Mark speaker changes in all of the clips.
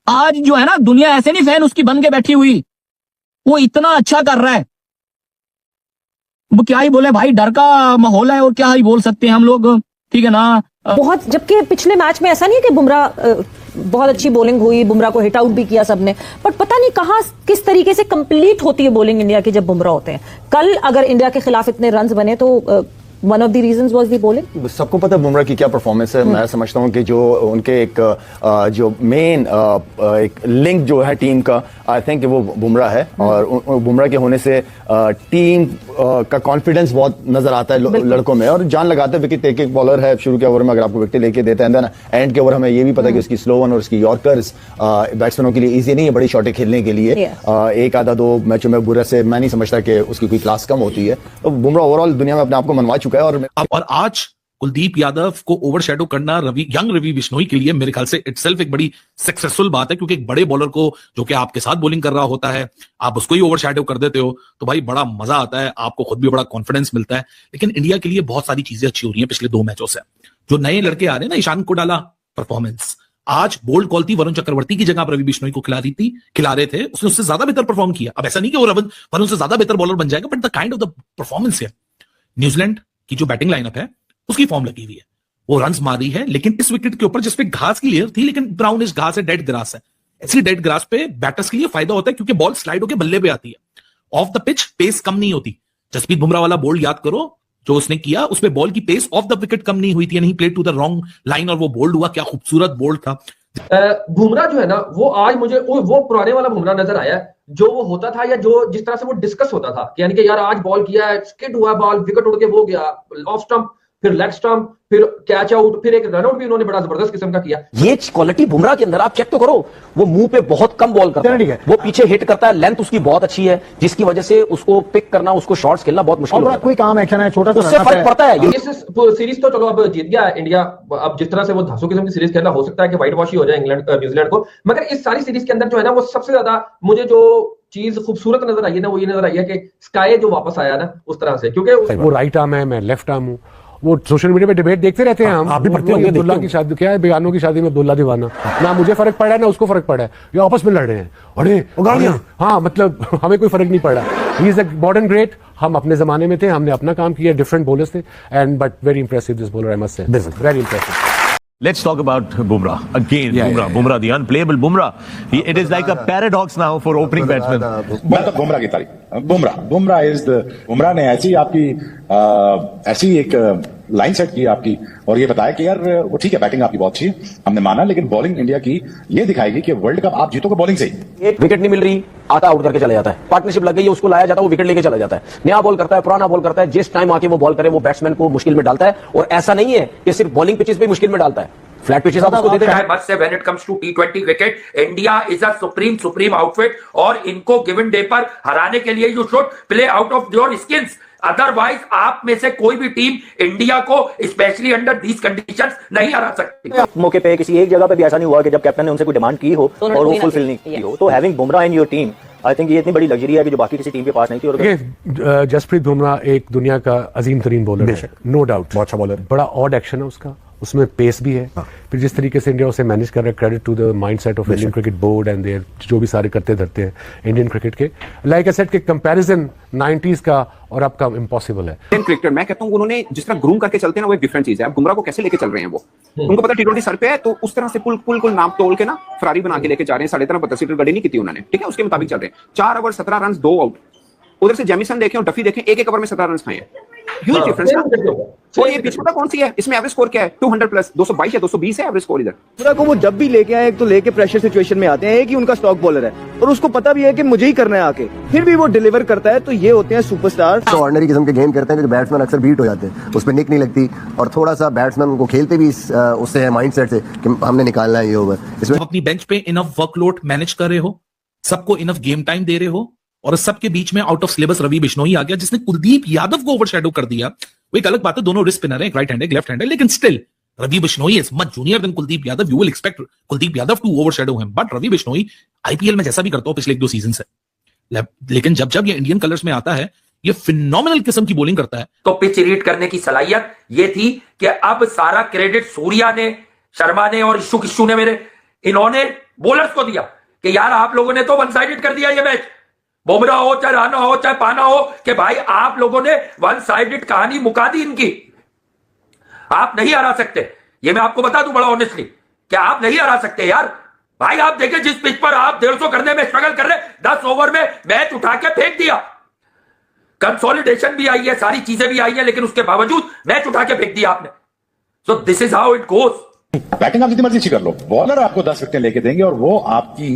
Speaker 1: आज जो है ना दुनिया ऐसे नहीं फैन उसकी बन के बैठी हुई, वो इतना अच्छा कर रहा है, वो क्या ही बोले भाई, डर का माहौल है और क्या ही बोल सकते हैं हम लोग, ठीक है ना।
Speaker 2: बहुत, जबकि पिछले मैच में ऐसा नहीं है कि बुमराह बहुत अच्छी बॉलिंग हुई, बुमराह को हिट आउट भी किया सबने, बट पता नहीं कहां किस तरीके से कंप्लीट होती है बॉलिंग इंडिया की जब बुमराह होते हैं। कल अगर इंडिया के खिलाफ इतने रन्स बने तो one of the reasons was the bowling.
Speaker 3: सबको पता है बुमराह की क्या परफॉर्मेंस है। मैं समझता हूं कि जो उनके एक जो मेन एक लिंक जो है टीम का, आई थिंक वो बुमराह है, और बुमराह के होने से टीम का कॉन्फिडेंस बहुत नजर आता है लड़कों में, और जान लगाते हैं। विकेट एक बॉलर है, शुरू के ओवर में अगर आपको विकेट लेके देते हैं, एंड के ओवर हमें ये भी पता है कि उसकी स्लो वन और उसकी यॉर्कर्स बैट्समैनों के लिए ईजी नहीं है बड़ी शॉटें खेलने के लिए। एक आधा दो मैचों में बुमराह से मैं नहीं समझता कि उसकी कोई क्लास कम होती है। तो बुमराह ओवरऑल दुनिया में अपने आप को मनवा चुका है।
Speaker 4: और आज कुलदीप यादव को ओवरशैडो करना यंग रवि बिश्नोई के लिए मेरे ख्याल से इटसेल्फ एक बड़ी सक्सेसफुल बात है, क्योंकि एक बड़े बॉलर को जो कि आपके साथ बॉलिंग कर रहा होता है, आप उसको ही ओवरशैडो कर देते हो तो भाई बड़ा मजा आता है, आपको खुद भी बड़ा कॉन्फिडेंस मिलता है। लेकिन इंडिया के लिए बहुत सारी चीजें अच्छी हो रही हैं पिछले 2 मैचों से। जो नए लड़के आ रहे हैं ना, ईशान को डाला परफॉर्मेंस, आज बोल्ड कॉल थी, वरुण चक्रवर्ती की जगह आप रवि बिश्नोई को खिला रहे थे, उसने उससे ज्यादा बेहतर परफॉर्म किया। अब ऐसा नहीं कि वो वरुण से ज्यादा बेहतर बॉलर बन जाएगा, but the kind of the performance है। न्यूजीलैंड की जो बैटिंग लाइनअप है उसकी फॉर्म लगी हुई है, वो रन्स मारी है, लेकिन इस विकेट के ऊपर जिसपे घास की लेयर थी, लेकिन ब्राउनिश घास है, डेड ग्रास है। ऐसी डेड ग्रास पे बैटर्स के लिए फायदा होता है, क्योंकि बॉल स्लाइड होकर बल्ले पे आती है। ऑफ द पिच पेस कम नहीं होती। जसप्रीत बुमराह वाला बोल्ड याद करो जो उसने किया, उसमें बॉल की पेस ऑफ द विकेट कम नहीं हुई थी, नहीं played to the wrong line, और वो बोल्ड हुआ। क्या खूबसूरत बोल्ड था।
Speaker 5: बुमराह जो है ना, वो आज मुझे वो पुराने वाला बुमराह नजर आया जो वो होता था, या जो जिस तरह से वो डिस्कस होता था, यानी कि यार आज बॉल किया है, स्किड हुआ बॉल, विकेट उड़ के वो गया ऑफ स्टंप, फिर लेग स्टंप, फिर कैच आउट, फिर एक रन आउट भी उन्होंने बड़ा जबरदस्त किस्म का किया।
Speaker 6: ये क्वालिटी बुमराह के अंदर आप चेक तो करो, वो मुंह पे बहुत कम बॉल करता है, वो पीछे हिट करता है, लेंथ उसकी बहुत अच्छी है, जिसकी वजह से उसको पिक करना, उसको शॉट्स खेलना बहुत मुश्किल है।
Speaker 7: कोई काम एक्शन है छोटा सा,
Speaker 6: उससे फर्क पड़ता है।
Speaker 5: इस सीरीज तो चलो अब जीत गया इंडिया, अब जिस तरह से वो धांसू किस्म की सीरीज खेलना, हो सकता है कि व्हाइट वॉश ही हो जाए इंग्लैंड न्यूजीलैंड को, मगर इस सारी सीरीज के अंदर जो है ना, वो सबसे ज्यादा मुझे जो चीज खूबसूरत नजर आई है ना, वो ये नजर आई है कि स्काई जो वापस आया ना उस तरह से, क्योंकि वो
Speaker 7: राइट आर्म है, मैं लेफ्ट आर्म हूँ। वो सोशल मीडिया पे डिबेट देखते रहते हैं हम, आप भी पढ़ते होंगे, अब्दुल्ला की शादी, क्या है बयानों की शादी में अब्दुल्ला दीवाना, ना मुझे फर्क पड़ा है ना उसको फर्क पड़ा है, ये आपस में लड़ रहे हैं। अरे हाँ, मतलब हमें कोई फर्क नहीं पड़ा। He is a modern great. हम अपने जमाने में थे, हमने अपना काम किया, डिफरेंट बॉलर्स थे, and but very impressive this bowler, I must say, very impressive.
Speaker 8: Let's talk about Bumrah again. Bumrah, the unplayable Bumrah. It is like a paradox now for opening batsmen.
Speaker 9: मैं तो बुमराह की तारीफ, बुमराह ने ऐसी एक line set की आपकी, और ये बताया कि यार वो ठीक है, बैटिंग आपकी बहुत अच्छी है, हमने माना, लेकिन बॉलिंग इंडिया की ये दिखाएगी कि वर्ल्ड कप आप जीतोगे बॉलिंग से ही।
Speaker 6: एक विकेट नहीं मिल रही, आता आउट करके चला जाता है, पार्टनरशिप लग गई है, उसको लाया जाता है, वो विकेट लेके चला जाता है, नया बॉल करता है, पुराना बॉल करता है, जिस टाइम आके वो बॉल करे वो बैट्समैन को मुश्किल में डालता है। और ऐसा नहीं है कि सिर्फ बॉलिंग पिचेस पे मुश्किल में डालता है, फ्लैट पिचेस आप उसको देते हैं।
Speaker 10: मच से when it comes to T20 wicket, India is a supreme outfit, और इनको गिवन डे पर हराने के लिए you should play out of your skins, otherwise आप में से कोई भी टीम इंडिया को स्पेशली अंडर दीज कंडीशंस नहीं हरा सकती।
Speaker 6: मौके पे किसी एक जगह पे भी ऐसा नहीं हुआ कि जब कैप्टन ने उनसे कोई डिमांड की हो और वो फुलफिल नहीं की हो। तो having Bumrah in your team, I think ये इतनी बड़ी लग्जरी है कि जो बाकी किसी टीम के पास नहीं थी। और
Speaker 7: जसप्रीत बुमराह एक दुनिया का अजीम तरीन बॉलर है, नो डाउट, बहुत अच्छा बॉलर, बड़ा ऑड एक्शन है उसका, उसमें पेस भी है। फिर जिस तरीके से इंडिया उसे मैनेज कर रहा है, credit to the mindset of Indian cricket board and there जो भी सारे करते धरते हैं इंडियन क्रिकेट के, लाइक आई सेड के कंपैरिजन 90s का और अब का इम्पॉसिबल है।
Speaker 11: इंडियन क्रिकेटर, मैं कहता हूं उन्होंने जिस तरह ग्रूम करके चलते हैं ना, वो एक डिफरेंट चीज है। अब बुमराह को कैसे लेके चल रहे हैं वो, उनको पता T20 सर पे है, तो उस तरह से कुल नाम तोड़ के ना फरारी बना के लेके जा रहे हैं। 13.5 सीटर गाड़ी नहीं की थी उन्होंने, ठीक है, उसके मुताबिक चल रहे हैं। 4 ओवर 17 रन 2 आउट। उधर से जेमिसन देखें और डफी देखें, एक ओवर में 17 रन खाए हैं, ह्यूज डिफरेंस ना। और ये पिच पता कौन सी है, इसमें एवरेज स्कोर क्या है, 200 प्लस, 222 या 220 है एवरेज स्कोर इधर।
Speaker 12: बुमराह को वो जब भी लेके आए, एक तो लेके प्रेशर सिचुएशन में आते हैं, एक ही उनका स्टॉक बॉलर है और उसको पता भी है कि मुझे ही करना है आके, फिर भी वो डिलीवर करता है। तो ये होते हैं सुपरस्टार।
Speaker 13: तो ऑर्डिनरी किस्म के गेम करते हैं जो बैट्समैन अक्सर बीट हो जाते हैं, उसमें निक नहीं लगती, और थोड़ा सा बैट्समैन उनको खेलते भी उससे है माइंडसेट से कि हमने निकालना है ये ओवर।
Speaker 4: इसमें अपनी बेंच पे इनफ वर्कलोड मैनेज कर रहे हो, सबको इनफ गेम टाइम दे रहे हो, और सबके बीच में out of syllabus Ravi Bishnoi आ गया जिसने कुलदीप यादव को ओवरशैडो कर दिया। वो एक अलग बात है, दोनों रिस्ट स्पिनर है, एक राइट हैंड, एक लेफ्ट हैंड है, लेकिन still Ravi Bishnoi is much junior than Kuldeep Yadav. You will expect Kuldeep Yadav to overshadow him, but Ravi Bishnoi IPL में जैसा भी करता हो पिछले 1-2 सीजन से, लेकिन जब ये इंडियन कलर्स में आता है, ये फिनोमिनल किस्म की बॉलिंग करता है।
Speaker 10: तो पिच रीड करने की सलाहियत ये थी कि अब सारा क्रेडिट सूर्या ने, शर्मा ने और इशू किशू ने, इन्होंने बॉलर्स को दिया कि यार आप लोगों ने तो वन साइडेड कर दिया ये मैच, बुमराह हो चाहे राणा हो चाहे पाना हो, कि भाई आप लोगों ने वन साइडेड कहानी मुका दी इनकी, आप नहीं हरा सकते। ये मैं आपको बता दूं बड़ा ऑनेस्टली कि आप नहीं हरा सकते यार। भाई आप देखें जिस पिच पर आप 150 करने में स्ट्रगल कर रहे, 10 ओवर में मैच उठा के फेंक दिया, कंसोलिडेशन भी आई है, सारी चीजें भी आई है, लेकिन उसके बावजूद मैच उठा के फेंक दिया आपने। So this is how it goes.
Speaker 9: Batting आप जितनी मर्जी अच्छी कर लो, बॉलर आपको 10 विकेटें लेके देंगे और वो आपकी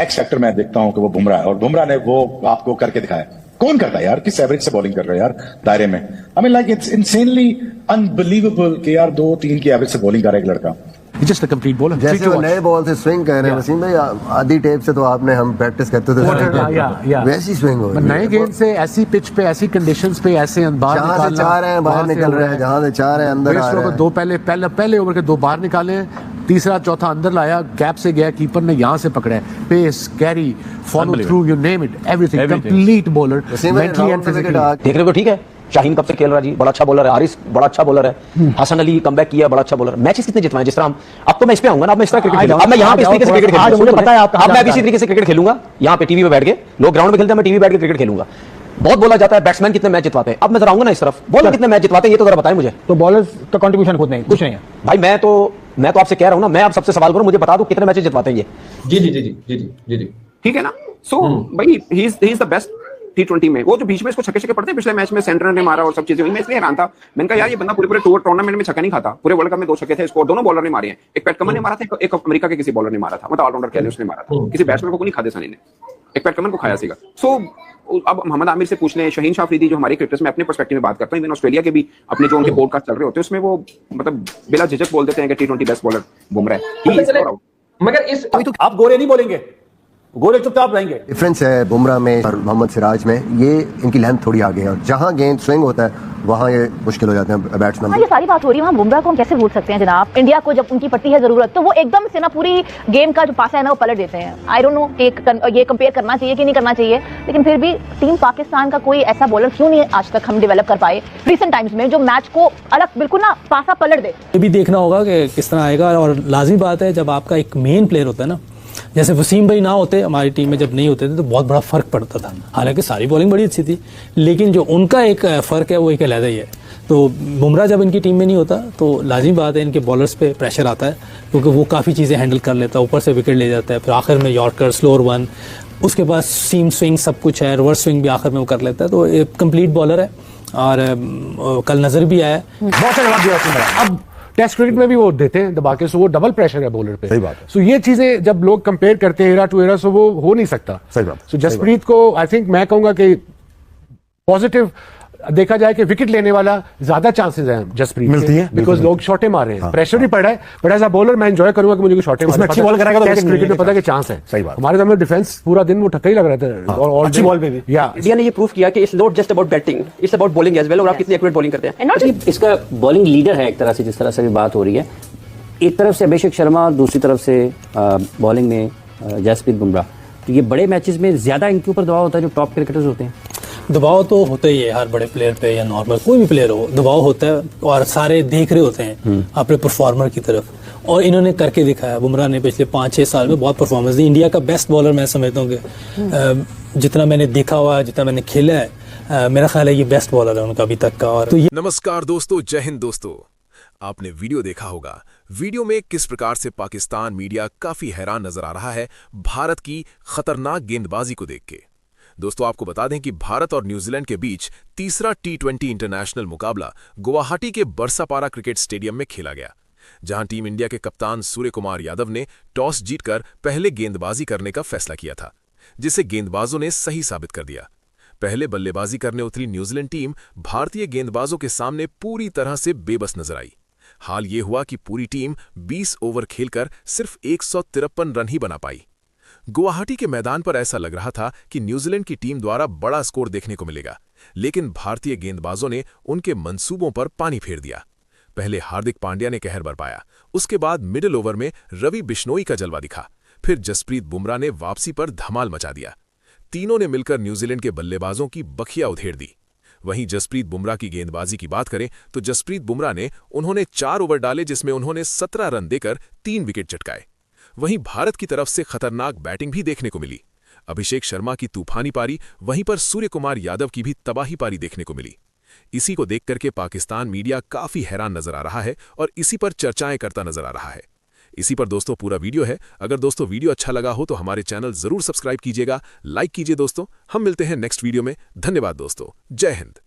Speaker 9: एक्स फैक्टर मैं देखता हूं कि वो बुमराह है, और बुमराह ने वो आपको करके दिखाया। कौन करता है यार, किस एवरेज से बॉलिंग कर रहे हैं यार दायरे में। I mean like it's insanely unbelievable कि यार 2-3 की एवरेज से बॉलिंग कर रहा है एक लड़का।
Speaker 7: Just a complete bowler.
Speaker 13: जैसे वो नए बॉल से स्विंग कर रहे हैं वसीम भाई, आधी टेप से तो आपने हम प्रैक्टिस करते थे वैसी स्विंग हो।
Speaker 7: नए गेंद से ऐसी पिच पे, ऐसी कंडीशंस पे, ऐसे अंदाज
Speaker 13: जहां से चाह रहे हैं बाहर निकल रहे हैं, जहां से चाह रहे हैं अंदर आ रहे हैं।
Speaker 7: दो पहले ओवर के 2 बाहर निकाले, तीसरा चौथा अंदर लाया, गैप से गया, कीपर ने यहां से पकड़ा है, pace, carry, follow through, you name it, everything, complete bowler mentally and physically.
Speaker 6: देखने को ठीक है, शाहीन कब से खेल रहा है जी, बड़ा अच्छा बॉलर है, हारिस बड़ा अच्छा बॉलर है, हसन अली कमबैक किया, बड़ा अच्छा बॉलर। मैचेस कितने जितवाए, जिस तरह हम, अब तो मैं इस पे आऊंगा ना, अब मैं इस तरह क्रिकेट खेलूंगा, अब मैं यहाँ पे इस तरीके से क्रिकेट खेलूंगा, मुझे पता है आप, अब मैं इसी तरीके से क्रिकेट खेलूंगा, यहाँ पे टीवी पे बैठ के, लोग ग्राउंड में खेलते हैं, मैं टीवी बैठ के क्रिकेट खेलूंगा। बहुत बोला जाता है बैट्समैन कितने मैच जितवाते हैं, अब मैं जरा आऊंगा ना इस तरफ, बॉलर कितने मैच जितवाते हैं ये तो जरा बताएं मुझे।
Speaker 14: तो बॉलर्स का कंट्रीब्यूशन खुद नहीं, कुछ नहीं है
Speaker 6: भाई। मैं तो आपसे कह रहा हूं ना, मैं आप सबसे सवाल करूं, मुझे बता दो कितने मैचेस जितवाते हैं ये।
Speaker 5: जी जी जी जी जी जी जी
Speaker 11: ठीक है ना। सो भाई he is the best T20 में। वो जो बीच में इसको छक्के पड़ते हैं, पिछले मैच में सेंटर ने मारा और सब चीजें हुई, मैं इसलिए हैरान था। मैंने कहा यार ये बंदा पूरे टूर्नामेंट में छक्का नहीं खाता, पूरे वर्ल्ड कप में 2 छक्के थे इसको, दोनों बॉलर ने मारे हैं, एक पैट कमन ने मारा था, एक अमेरिका के किसी बॉलर ने मारा था, मतलब ऑलराउंडर कह ले उसने मारा था, किसी बैट्समैन को नहीं खाते सनी ने, एक पैट कमन को खाया सीगा। सो अब मोहम्मद आमिर से पूछ लें, शहीन शाह अफरीदी, जो हमारे क्रिकेटर्स में अपने पर्सपेक्टिव में बात करता हूं, इवन ऑस्ट्रेलिया के भी अपने जो उनके पॉडकास्ट चल रहे होते हैं उसमें वो मतलब बिला झिझक बोल देते हैं कि T20 बेस्ट बॉलर बुमराह है।
Speaker 5: मगर इस
Speaker 14: आप गोरे नहीं बोलेंगे, गोरे चुपचाप रहेंगे।
Speaker 13: डिफरेंस है बुमराह में और मोहम्मद सिराज में, ये इनकी लेंथ थोड़ी आगे है, और जहां गेंद स्विंग होता है वहां ये मुश्किल हो जाते हैं बैट्समैन।
Speaker 15: ये सारी बात हो रही है, वहाँ बुमराह को हम कैसे भूल सकते हैं जनाब। इंडिया को जब उनकी पड़ती है जरूरत तो वो एकदम से ना पूरी गेम का जो पासा है ना वो पलट देते हैं। आई डोंट नो ये कंपेयर करना चाहिए कि नहीं करना चाहिए, लेकिन फिर भी टीम पाकिस्तान का कोई ऐसा बॉलर क्यों नहीं आज तक हम डेवलप कर पाए रिसेंट टाइम्स में, जो मैच को अलग बिल्कुल ना पासा पलट दे।
Speaker 14: ये भी देखना होगा कि किस तरह आएगा, और लाजमी बात है जब आपका एक मेन प्लेयर होता है ना, जैसे वसीम भाई ना होते हमारी टीम में, जब नहीं होते थे तो बहुत बड़ा फर्क पड़ता था। हालांकि सारी बॉलिंग बड़ी अच्छी थी, लेकिन जो उनका एक फर्क है वो एक अलग ही है। तो बुमराह जब इनकी टीम में नहीं होता तो लाजिम बात है इनके बॉलर्स पे प्रेशर आता है, क्योंकि वो काफ़ी चीज़ें हैंडल कर लेता है, ऊपर से विकेट ले जाता है, फिर आखिर में यॉर्कर, स्लोअर वन, उसके बाद सीम स्विंग सब कुछ है, रिवर्स स्विंग भी आखिर में वो कर लेता है। तो एक कंप्लीट बॉलर है, और कल नजर भी आया।
Speaker 7: बहुत सारे जवाब दिया। अब टेस्ट क्रिकेट में भी वो देते हैं दबा के, सो वो डबल प्रेशर है बॉलर पे।
Speaker 13: सही बात है।
Speaker 7: सो ये चीजें जब लोग कंपेयर करते हैं एरा टू एरा, सो वो हो नहीं सकता।
Speaker 13: सही बात।
Speaker 7: सो जसप्रीत को आई थिंक मैं कहूंगा कि पॉजिटिव देखा जाए कि विकेट लेने वाला ज्यादा चांसेस हैं जसप्रीत
Speaker 13: मिलती है,
Speaker 7: बिकॉज लोग शॉटे मार रहे हैं, प्रेशर भी पड़ रहा है, बट एज अ बॉलर मैं एंजॉय करूंगा कि मुझे शॉटे मारने
Speaker 13: अच्छी बॉल कराएगा तो
Speaker 7: टेस्ट क्रिकेट में पता है कि चांस है।
Speaker 13: सही बात।
Speaker 7: हमारे सामने डिफेंस पूरा दिन वो ठक्का ही लग रहा था, और
Speaker 13: अच्छी बॉल पे भी।
Speaker 7: या
Speaker 14: इंडिया ने ये प्रूव किया कि it's not just about batting, it's about bowling as well, और आप कितनी एक्यूरेट बॉलिंग करते हैं।
Speaker 16: इसका बॉलिंग लीडर है एक तरह से, जिस तरह से भी बात हो रही है, एक तरफ से अभिषेक शर्मा और दूसरी तरफ से बॉलिंग में जसप्रीत बुमराह। तो ये बड़े मैचेस में ज्यादा इनके ऊपर दबाव होता है जो टॉप क्रिकेटर्स होते हैं।
Speaker 14: दबाव तो होता ही है हर बड़े प्लेयर पे, या नॉर्मल कोई भी प्लेयर हो, दबाव होता है, और सारे देख रहे होते हैं अपने परफॉर्मर की तरफ, और इन्होंने करके दिखाया। बुमराह ने पिछले 5-6 साल में बहुत परफॉर्मेंस दी, इंडिया का बेस्ट बॉलर मैं समझता हूँ कि जितना मैंने देखा हुआ है, जितना मैंने खेला है, मेरा ख्याल है ये बेस्ट बॉलर है उनका अभी तक का। और तो ये
Speaker 17: नमस्कार दोस्तों, जय हिंद दोस्तों। आपने वीडियो देखा होगा, वीडियो में किस प्रकार से पाकिस्तान मीडिया काफी हैरान नजर आ रहा है भारत की खतरनाक गेंदबाजी को देख के। दोस्तों आपको बता दें कि भारत और न्यूजीलैंड के बीच तीसरा T20 इंटरनेशनल मुकाबला गुवाहाटी के बरसापारा क्रिकेट स्टेडियम में खेला गया, जहां टीम इंडिया के कप्तान सूर्य कुमार यादव ने टॉस जीतकर पहले गेंदबाजी करने का फैसला किया था, जिसे गेंदबाजों ने सही साबित कर दिया। पहले बल्लेबाजी करने उतरी न्यूजीलैंड टीम भारतीय गेंदबाजों के सामने पूरी तरह से बेबस नजर आई। हाल ये हुआ कि पूरी टीम 20 ओवर खेलकर सिर्फ 153 रन ही बना पाई। गुवाहाटी के मैदान पर ऐसा लग रहा था कि न्यूजीलैंड की टीम द्वारा बड़ा स्कोर देखने को मिलेगा, लेकिन भारतीय गेंदबाजों ने उनके मंसूबों पर पानी फेर दिया। पहले हार्दिक पांड्या ने कहर बरपाया, उसके बाद मिडिल ओवर में रवि बिश्नोई का जलवा दिखा, फिर जसप्रीत बुमराह ने वापसी पर धमाल मचा दिया। तीनों ने मिलकर न्यूजीलैंड के बल्लेबाजों की बखिया उधेड़ दी। वहीं जसप्रीत बुमराह की गेंदबाजी की बात करें तो जसप्रीत बुमराह ने 4 ओवर डाले, जिसमें उन्होंने 17 रन देकर 3 विकेट चटकाए। वहीं भारत की तरफ से खतरनाक बैटिंग भी देखने को मिली। अभिषेक शर्मा की तूफानी पारी, वहीं पर सूर्य कुमार यादव की भी तबाही पारी देखने को मिली। इसी को देख करके पाकिस्तान मीडिया काफी हैरान नजर आ रहा है और इसी पर चर्चाएं करता नजर आ रहा है। इसी पर दोस्तों पूरा वीडियो है। अगर दोस्तों वीडियो अच्छा लगा हो तो हमारे चैनल जरूर सब्सक्राइब कीजिएगा, लाइक कीजिए दोस्तों। हम मिलते हैं नेक्स्ट वीडियो में। धन्यवाद दोस्तों, जय हिंद।